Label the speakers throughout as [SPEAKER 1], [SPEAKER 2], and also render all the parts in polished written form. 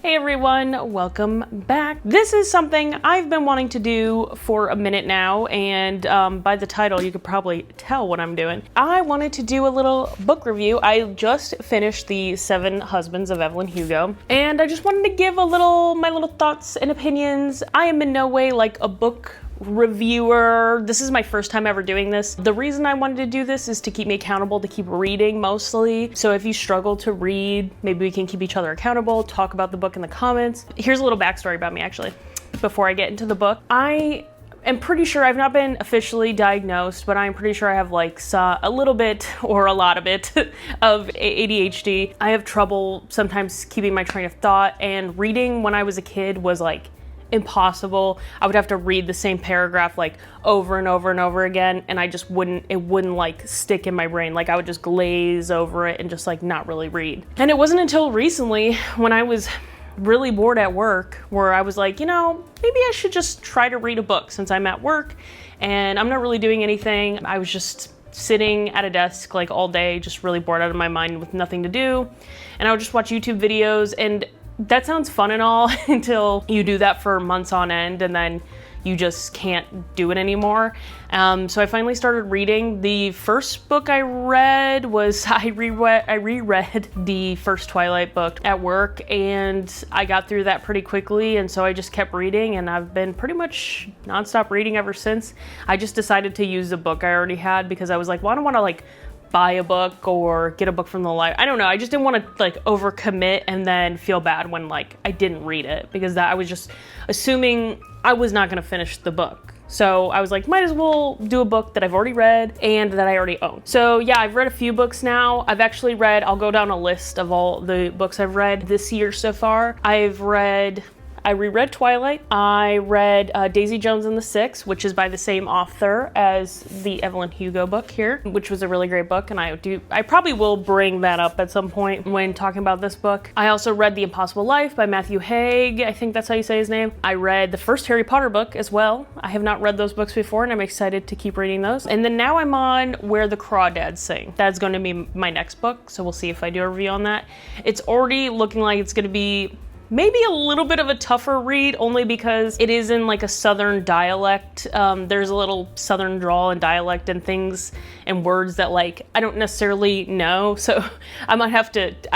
[SPEAKER 1] Hey everyone, welcome back. This is something I've been wanting to do for a minute now, and by the title you could probably tell what I'm doing. I wanted to do a little book review. I just finished the 7 Husbands of Evelyn Hugo, and I just wanted to give my little thoughts and opinions. I am in no way like a book reviewer. This is my first time ever doing this. The reason I wanted to do this is to keep me accountable, to keep reading mostly. So if you struggle to read, maybe we can keep each other accountable, talk about the book in the comments. Here's a little backstory about me actually, before I get into the book. I am pretty sure, I've not been officially diagnosed, but I'm pretty sure I have like a little bit or a lot of it of ADHD. I have trouble sometimes keeping my train of thought, and reading when I was a kid was like impossible. I would have to read the same paragraph like over and over and over again, and it wouldn't like stick in my brain. Like I would just glaze over it and just like not really read. And it wasn't until recently when I was really bored at work where I was like, maybe I should just try to read a book since I'm at work and I'm not really doing anything. I was just sitting at a desk like all day, just really bored out of my mind with nothing to do. And I would just watch YouTube videos, and that sounds fun and all until you do that for months on end and then you just can't do it anymore. So I finally started reading. The first book I read was, I reread the first Twilight book at work, and I got through that pretty quickly, and so I just kept reading, and I've been pretty much nonstop reading ever since. I just decided to use the book I already had because I was like, well, I don't want to like buy a book or get a book from the library. I don't know. I just didn't want to like overcommit and then feel bad when like I didn't read it, because I was just assuming I was not going to finish the book. So I was like, might as well do a book that I've already read and that I already own. So yeah, I've read a few books now. I'll go down a list of all the books I've read this year so far. I reread Twilight. I read Daisy Jones and the Six, which is by the same author as the Evelyn Hugo book here, which was a really great book, and I probably will bring that up at some point when talking about this book. I also read The Impossible Life by Matthew Haig. I think that's how you say his name. I read the first Harry Potter book as well. I have not read those books before, and I'm excited to keep reading those. And then now I'm on Where the Crawdads Sing. That's going to be my next book, so we'll see if I do a review on that. It's already looking like it's going to be maybe a little bit of a tougher read, only because it is in like a southern dialect. There's a little southern drawl and dialect and things and words that like I don't necessarily know, so I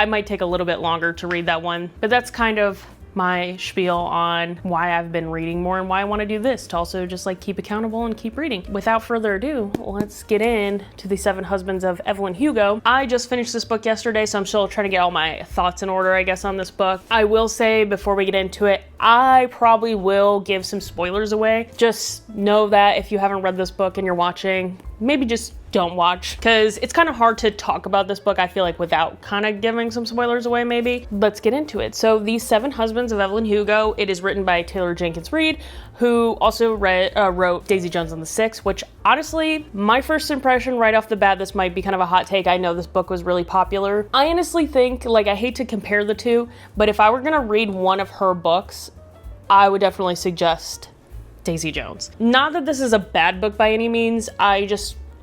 [SPEAKER 1] might take a little bit longer to read that one. But that's kind of my spiel on why I've been reading more and why I want to do this, to also just like keep accountable and keep reading. Without further ado, let's get into the 7 Husbands of Evelyn Hugo. I just finished this book yesterday, so I'm still trying to get all my thoughts in order, I guess, on this book. I will say before we get into it, I probably will give some spoilers away. Just know that if you haven't read this book and you're watching, maybe just don't watch, because it's kind of hard to talk about this book, I feel like, without kind of giving some spoilers away maybe. Let's get into it. So The 7 Husbands of Evelyn Hugo, it is written by Taylor Jenkins Reid, who also wrote Daisy Jones and the Six, which honestly, my first impression right off the bat, this might be kind of a hot take. I know this book was really popular. I honestly think, like, I hate to compare the two, but if I were gonna read one of her books, I would definitely suggest Daisy Jones. Not that this is a bad book by any means.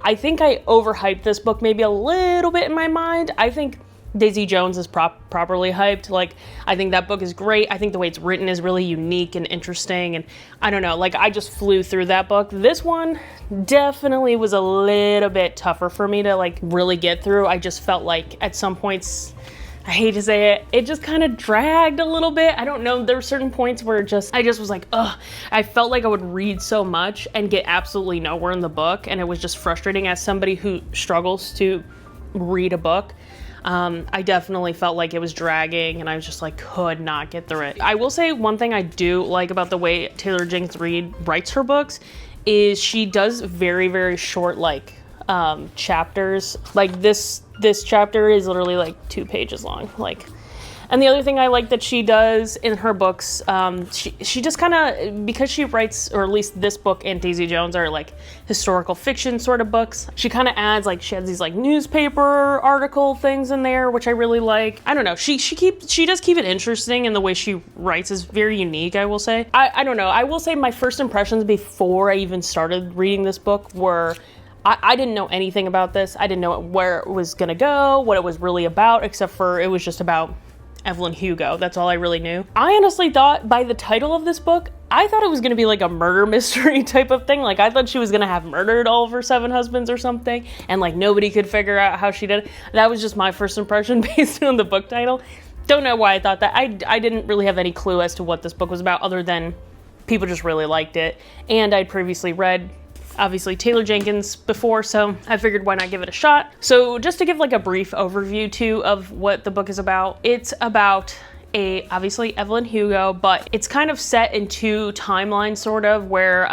[SPEAKER 1] I think I overhyped this book maybe a little bit in my mind. I think Daisy Jones is properly hyped. Like, I think that book is great. I think the way it's written is really unique and interesting, and I don't know, like, I just flew through that book. This one definitely was a little bit tougher for me to like really get through. I just felt like at some points, I hate to say it, it just kind of dragged a little bit. I don't know, there were certain points where I just was like, ugh. I felt like I would read so much and get absolutely nowhere in the book, and it was just frustrating as somebody who struggles to read a book. I definitely felt like it was dragging, and I was just like, could not get through it. I will say one thing I do like about the way Taylor Jenkins Reid writes her books is she does very, very short, like, chapters. Like this chapter is literally like 2 pages long, like. And the other thing I like that she does in her books, she just kind of, because she writes, or at least this book and Daisy Jones are like historical fiction sort of books, she kind of adds, like, she has these like newspaper article things in there, which I really like. I don't know, she does keep it interesting, and the way she writes is very unique, I will say. I don't know, I will say my first impressions before I even started reading this book were, I didn't know anything about this. I didn't know where it was gonna go, what it was really about, except for it was just about Evelyn Hugo. That's all I really knew. I honestly thought by the title of this book, I thought it was going to be like a murder mystery type of thing. Like I thought she was going to have murdered all of her 7 husbands or something, and like nobody could figure out how she did it. That was just my first impression based on the book title. Don't know why I thought that. I didn't really have any clue as to what this book was about other than people just really liked it. And I'd previously read, obviously, Taylor Jenkins before, so I figured why not give it a shot. So just to give like a brief overview too of what the book is about, it's about obviously Evelyn Hugo, but it's kind of set in 2 timelines sort of, where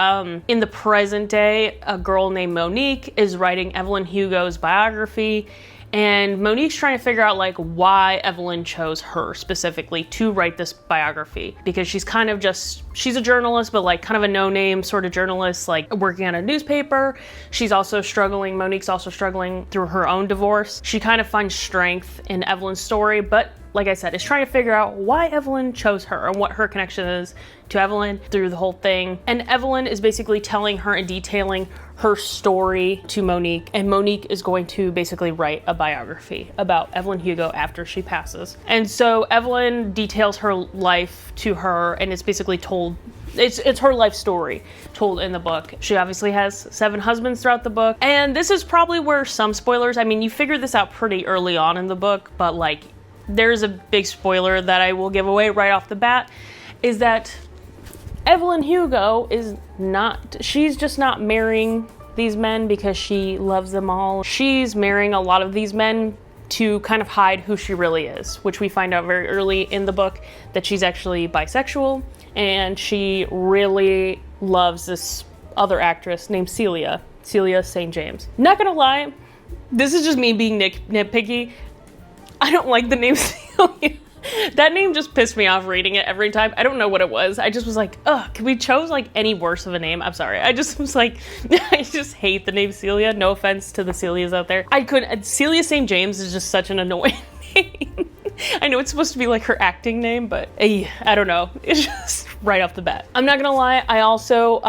[SPEAKER 1] in the present day, a girl named Monique is writing Evelyn Hugo's biography. And Monique's trying to figure out like why Evelyn chose her specifically to write this biography, because she's kind of she's a journalist, but like kind of a no-name sort of journalist, like working on a newspaper. She's also struggling, Monique's also struggling through her own divorce. She kind of finds strength in Evelyn's story, but like I said, is trying to figure out why Evelyn chose her and what her connection is to Evelyn through the whole thing. And Evelyn is basically telling her and detailing her story to Monique, and Monique is going to basically write a biography about Evelyn Hugo after she passes. And so Evelyn details her life to her, and it's basically told, it's her life story told in the book. She obviously has 7 husbands throughout the book, and this is probably where some spoilers, I mean, you figure this out pretty early on in the book, but like there's a big spoiler that I will give away right off the bat, is that Evelyn Hugo she's just not marrying these men because she loves them all. She's marrying a lot of these men to kind of hide who she really is, which we find out very early in the book that she's actually bisexual, and she really loves this other actress named Celia St. James. Not gonna lie, this is just me being nitpicky. I don't like the name Celia. That name just pissed me off reading it every time. I don't know what it was. I just was like, ugh, can we chose like any worse of a name? I'm sorry. I just was like, I just hate the name Celia. No offense to the Celias out there. Celia St. James is just such an annoying name. I know it's supposed to be like her acting name, but I don't know. It's just right off the bat. I'm not gonna lie, I also,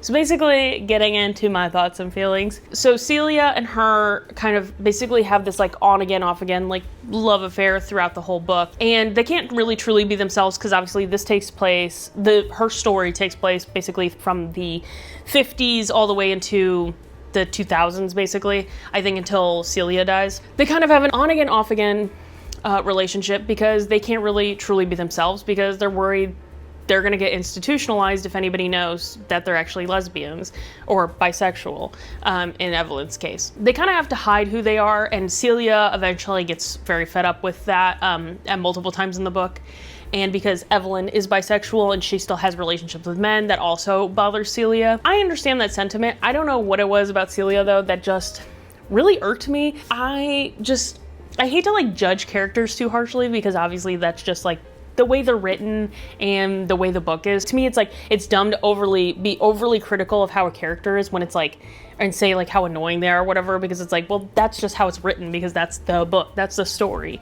[SPEAKER 1] so basically getting into my thoughts and feelings. So Celia and her kind of basically have this like on again, off again, like love affair throughout the whole book. And they can't really truly be themselves because obviously this takes place, her story takes place basically from the 50s all the way into the 2000s basically, I think until Celia dies. They kind of have an on again, off again relationship because they can't really truly be themselves because they're worried they're going to get institutionalized if anybody knows that they're actually lesbians or bisexual, in Evelyn's case. They kind of have to hide who they are, and Celia eventually gets very fed up with that at multiple times in the book. And because Evelyn is bisexual and she still has relationships with men, that also bothers Celia. I understand that sentiment. I don't know what it was about Celia though that just really irked me. I hate to like judge characters too harshly because obviously that's just like the way they're written and the way the book is. To me, it's like, it's dumb to be overly critical of how a character is when it's like, and say like how annoying they are or whatever, because it's like, well, that's just how it's written because that's the book, that's the story.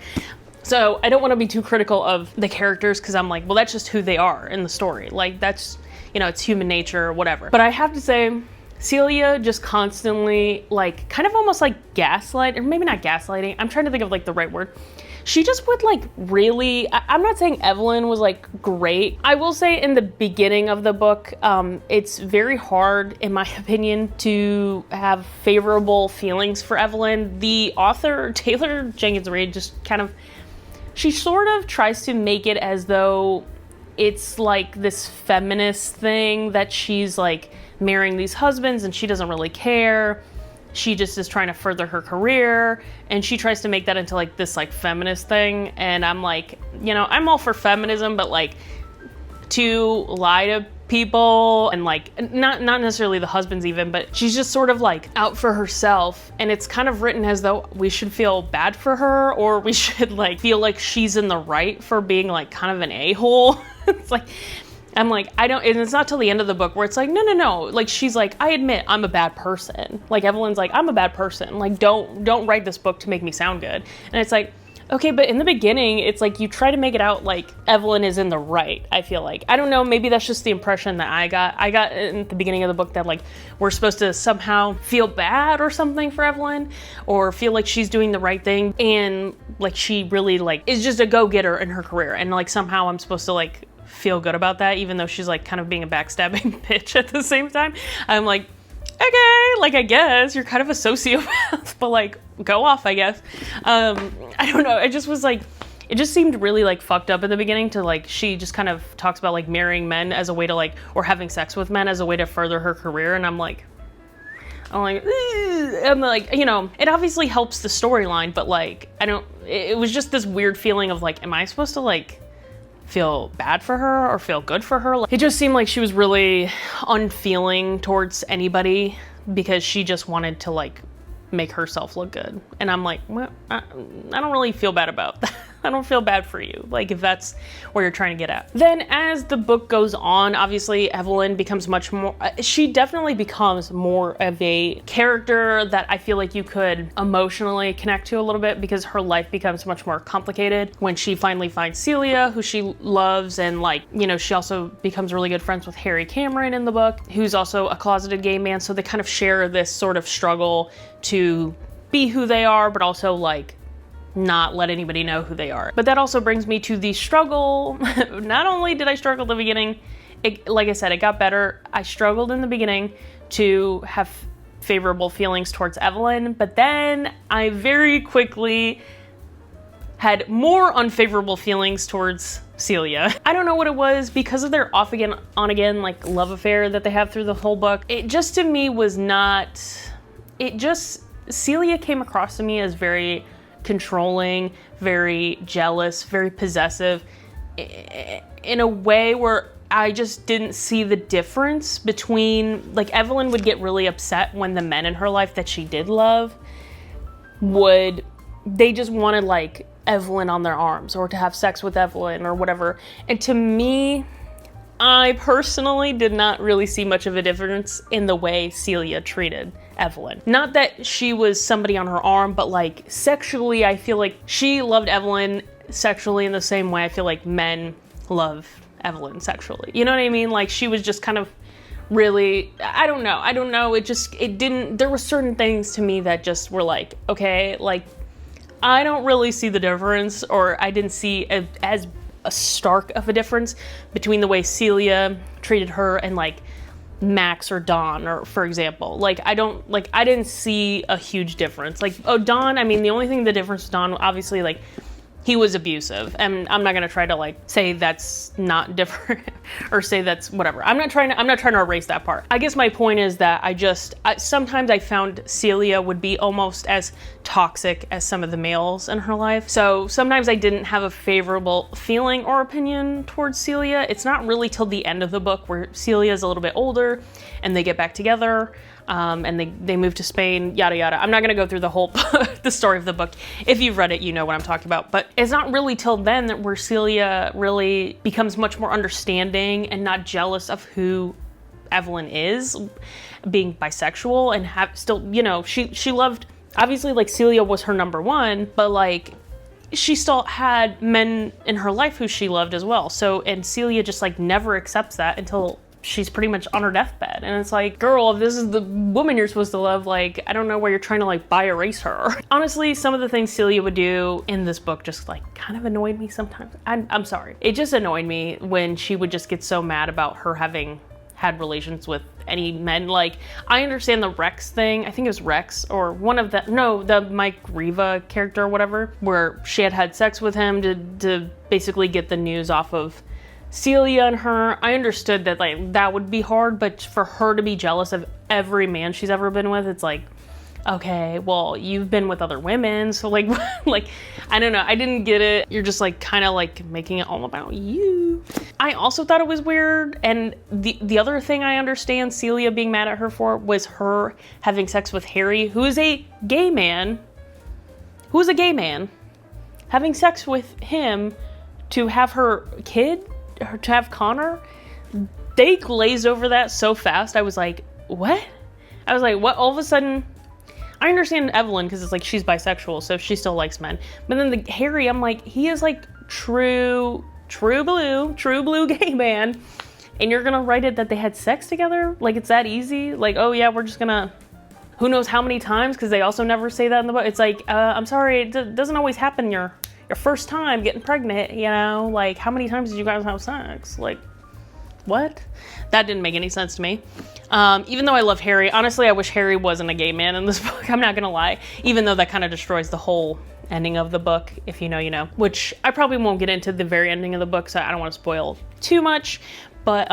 [SPEAKER 1] So I don't want to be too critical of the characters because I'm like, well, that's just who they are in the story. Like that's, you know, it's human nature or whatever. But I have to say, Celia just constantly like kind of almost like gaslight, or maybe not gaslighting. I'm trying to think of like the right word. She just would like really, I'm not saying Evelyn was like great. I will say in the beginning of the book, it's very hard, in my opinion, to have favorable feelings for Evelyn. The author, Taylor Jenkins Reid, just kind of, she sort of tries to make it as though it's like this feminist thing that she's like marrying these husbands and she doesn't really care. She just is trying to further her career, and she tries to make that into like this like feminist thing. And I'm like, you know, I'm all for feminism, but like to lie to people and like not necessarily the husbands even, but she's just sort of like out for herself, and it's kind of written as though we should feel bad for her or we should like feel like she's in the right for being like kind of an a-hole. It's like, I'm like, and it's not till the end of the book where it's like, no. Like, she's like, I admit I'm a bad person. Like, Evelyn's like, I'm a bad person. Like, don't write this book to make me sound good. And it's like, Okay, but in the beginning, it's like you try to make it out like Evelyn is in the right, I feel like. I don't know, maybe that's just the impression that I got. I got in the beginning of the book that like we're supposed to somehow feel bad or something for Evelyn, or feel like she's doing the right thing, and like she really like is just a go-getter in her career, and like somehow I'm supposed to like feel good about that, even though she's like kind of being a backstabbing bitch at the same time. I'm like, okay, like I guess you're kind of a sociopath, but like go off, I guess. I don't know. It just was like, it just seemed really like fucked up in the beginning to like, she just kind of talks about like marrying men as a way to like, or having sex with men as a way to further her career. And I'm like, you know, it obviously helps the storyline, but like, it was just this weird feeling of like, am I supposed to like feel bad for her or feel good for her? Like, it just seemed like she was really unfeeling towards anybody because she just wanted to like make herself look good. And I'm like, well, I don't really feel bad about that. I don't feel bad for you, like if that's where you're trying to get at. Then as the book goes on, obviously Evelyn becomes much more, she definitely becomes more of a character that I feel like you could emotionally connect to a little bit, because her life becomes much more complicated when she finally finds Celia, who she loves, and like, you know, she also becomes really good friends with Harry Cameron in the book, who's also a closeted gay man, so they kind of share this sort of struggle to be who they are, but also like not let anybody know who they are. But that also brings me to the struggle. Not only did I struggle at the beginning, like I said, it got better. I struggled in the beginning to have favorable feelings towards Evelyn, but then I very quickly had more unfavorable feelings towards Celia. I don't know what it was, because of their off again, on again, like love affair that they have through the whole book. It just to me was not, Celia came across to me as very controlling, very jealous, very possessive, in a way where I just didn't see the difference between, like, Evelyn would get really upset when the men in her life that she did love they just wanted like Evelyn on their arms or to have sex with Evelyn or whatever. And to me, I personally did not really see much of a difference in the way Celia treated Evelyn. Not that she was somebody on her arm, but like sexually, I feel like she loved Evelyn sexually in the same way I feel like men love Evelyn sexually. You know what I mean? Like she was just kind of really, I don't know. There were certain things to me that just were like, okay, like I don't really see the difference, or I didn't see as a stark of a difference between the way Celia treated her and like Max or Don, or for example, like I didn't see a huge difference. Like, oh, Don, I mean, the only thing the difference with Don, obviously, like he was abusive, and I'm not gonna try to like say that's not different or say that's whatever. I'm not trying to erase that part. I guess my point is that sometimes I found Celia would be almost as toxic as some of the males in her life. So sometimes I didn't have a favorable feeling or opinion towards Celia. It's not really till the end of the book where Celia is a little bit older and they get back together. And they move to Spain, yada yada. I'm not gonna go through the whole the story of the book. If you've read it, you know what I'm talking about. But it's not really till then that where Celia really becomes much more understanding and not jealous of who Evelyn is, being bisexual and she loved, obviously, like Celia was her number one, but like she still had men in her life who she loved as well. So, and Celia just like never accepts that until she's pretty much on her deathbed. And it's like, girl, if this is the woman you're supposed to love, like, I don't know why you're trying to like erase her. Honestly, some of the things Celia would do in this book just like kind of annoyed me sometimes. I'm sorry. It just annoyed me when she would just get so mad about her having had relations with any men. Like, I understand the Rex thing. I think it was Rex or the Mike Riva character or whatever, where she had sex with him to basically get the news off of Celia and her. I understood that like that would be hard, but for her to be jealous of every man she's ever been with, it's like, okay, well, you've been with other women, so like like I don't know, I didn't get it. You're just like kind of like making it all about you. I also thought it was weird, and the other thing I understand Celia being mad at her for was her having sex with Harry, who is a gay man, having sex with him to have her kid, to have Connor. They glazed over that so fast. I was like, what? All of a sudden, I understand Evelyn because it's like she's bisexual, so she still likes men. But then the Harry, I'm like, he is like true blue gay man. And you're gonna write it that they had sex together? Like, it's that easy? Like, oh yeah, we're just gonna, who knows how many times, because they also never say that in the book. It's like, I'm sorry, it doesn't always happen your first time getting pregnant, you know? Like, how many times did you guys have sex? Like, what? That didn't make any sense to me. Even though I love Harry, honestly, I wish Harry wasn't a gay man in this book, I'm not gonna lie. Even though that kind of destroys the whole ending of the book, if you know, you know. Which I probably won't get into the very ending of the book, so I don't want to spoil too much. But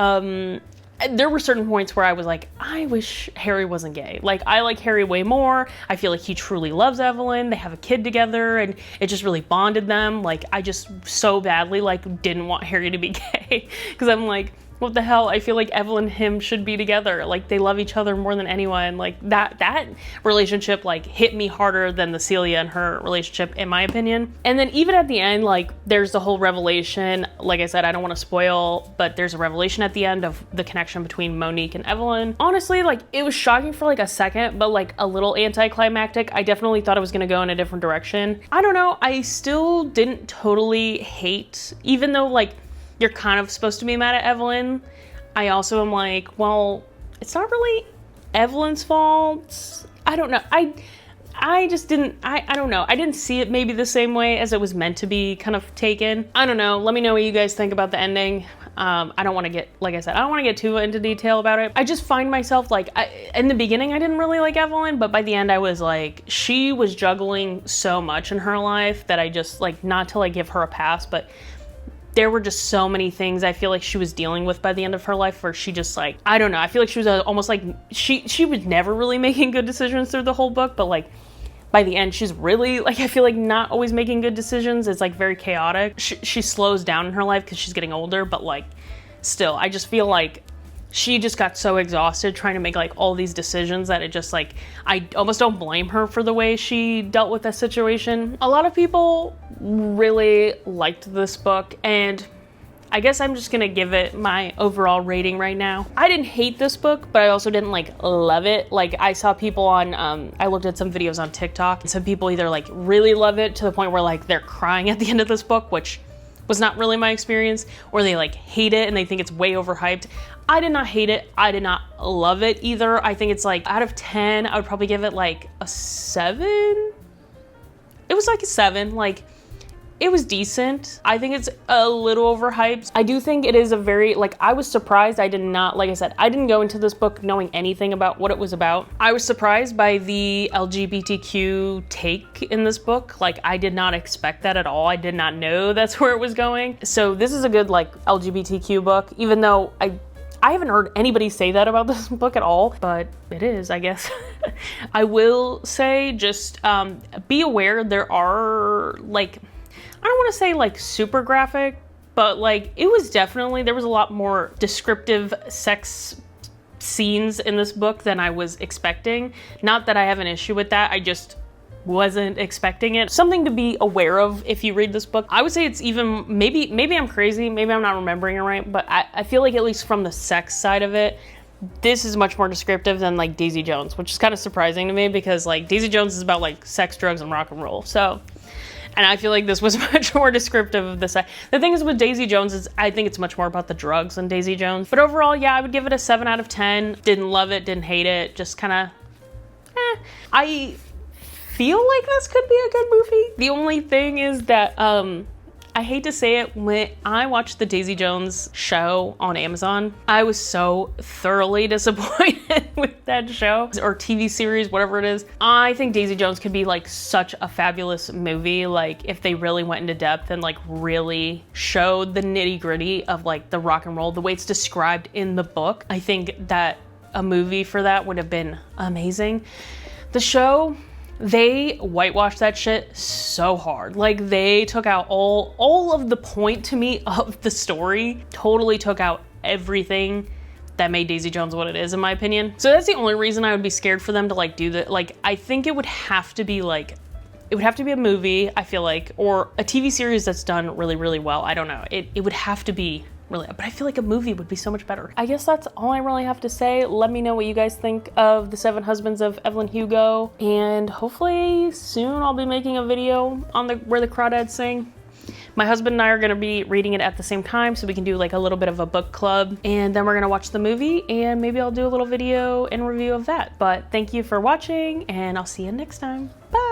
[SPEAKER 1] there were certain points where I was like, I wish Harry wasn't gay. Like, I like Harry way more. I feel like he truly loves Evelyn. They have a kid together, and it just really bonded them. Like, I just so badly, like, didn't want Harry to be gay. Because I'm like, what the hell? I feel like Evelyn and him should be together. Like, they love each other more than anyone. Like, that relationship, like, hit me harder than the Celia and her relationship, in my opinion. And then even at the end, like, there's the whole revelation. Like I said, I don't want to spoil, but there's a revelation at the end of the connection between Monique and Evelyn. Honestly, like, it was shocking for, like, a second, but, like, a little anticlimactic. I definitely thought it was going to go in a different direction. I don't know. I still didn't totally hate, even though, like, you're kind of supposed to be mad at Evelyn. I also am like, well, it's not really Evelyn's fault. I don't know. I just didn't, I don't know. I didn't see it maybe the same way as it was meant to be kind of taken. I don't know. Let me know what you guys think about the ending. I don't want to get, like I said, I don't want to get too into detail about it. I just find myself like, in the beginning, I didn't really like Evelyn, but by the end I was like, she was juggling so much in her life that I just like, not to like give her a pass, but there were just so many things I feel like she was dealing with by the end of her life where she just like, I don't know, I feel like she was almost like, she was never really making good decisions through the whole book, but like by the end, she's really like, I feel like not always making good decisions. It's like very chaotic. She slows down in her life because she's getting older, but like still, I just feel like she just got so exhausted trying to make like all these decisions that it just like, I almost don't blame her for the way she dealt with that situation. A lot of people really liked this book, and I guess I'm just gonna give it my overall rating right now. I didn't hate this book, but I also didn't like love it. Like I saw people on, I looked at some videos on TikTok, and some people either like really love it to the point where like they're crying at the end of this book, which was not really my experience, or they like hate it and they think it's way overhyped. I did not hate it. I did not love it either. I think it's like out of 10, I would probably give it like a 7. It was like a 7. Like, it was decent. I think it's a little overhyped. I do think it is a very, like, I was surprised. I did not, like I said, I didn't go into this book knowing anything about what it was about. I was surprised by the LGBTQ take in this book. Like, I did not expect that at all. I did not know that's where it was going. So this is a good, like, LGBTQ book, even though I haven't heard anybody say that about this book at all, but it is, I guess. I will say, just be aware there are, like, I don't want to say like super graphic, but like it was definitely, there was a lot more descriptive sex scenes in this book than I was expecting. Not that I have an issue with that, I just wasn't expecting it. Something to be aware of if you read this book. I would say it's even, maybe I'm crazy, maybe I'm not remembering it right, but I feel like at least from the sex side of it, this is much more descriptive than like Daisy Jones, which is kind of surprising to me because like Daisy Jones is about like sex, drugs, and rock and roll. So, and I feel like this was much more descriptive of the sex. The thing is with Daisy Jones is I think it's much more about the drugs than Daisy Jones. But overall, yeah, I would give it a 7 out of 10. Didn't love it, didn't hate it, just kind of, I feel like this could be a good movie. The only thing is that, I hate to say it, when I watched the Daisy Jones show on Amazon, I was so thoroughly disappointed with that show, or TV series, whatever it is. I think Daisy Jones could be like such a fabulous movie, like if they really went into depth and like really showed the nitty gritty of like the rock and roll, the way it's described in the book. I think that a movie for that would have been amazing. The show, they whitewashed that shit so hard. Like they took out all of the point to me of the story, totally took out everything that made Daisy Jones what it is, in my opinion. So that's the only reason I would be scared for them to like do that. Like I think it would have to be like, it would have to be a movie, I feel like, or a TV series that's done really, really well. I don't know. It would have to be really, but I feel like a movie would be so much better. I guess that's all I really have to say. Let me know what you guys think of The 7 Husbands of Evelyn Hugo, and hopefully soon I'll be making a video on Where the Crawdads Sing. My husband and I are gonna be reading it at the same time, so we can do like a little bit of a book club, and then we're gonna watch the movie, and maybe I'll do a little video and review of that. But thank you for watching, and I'll see you next time. Bye!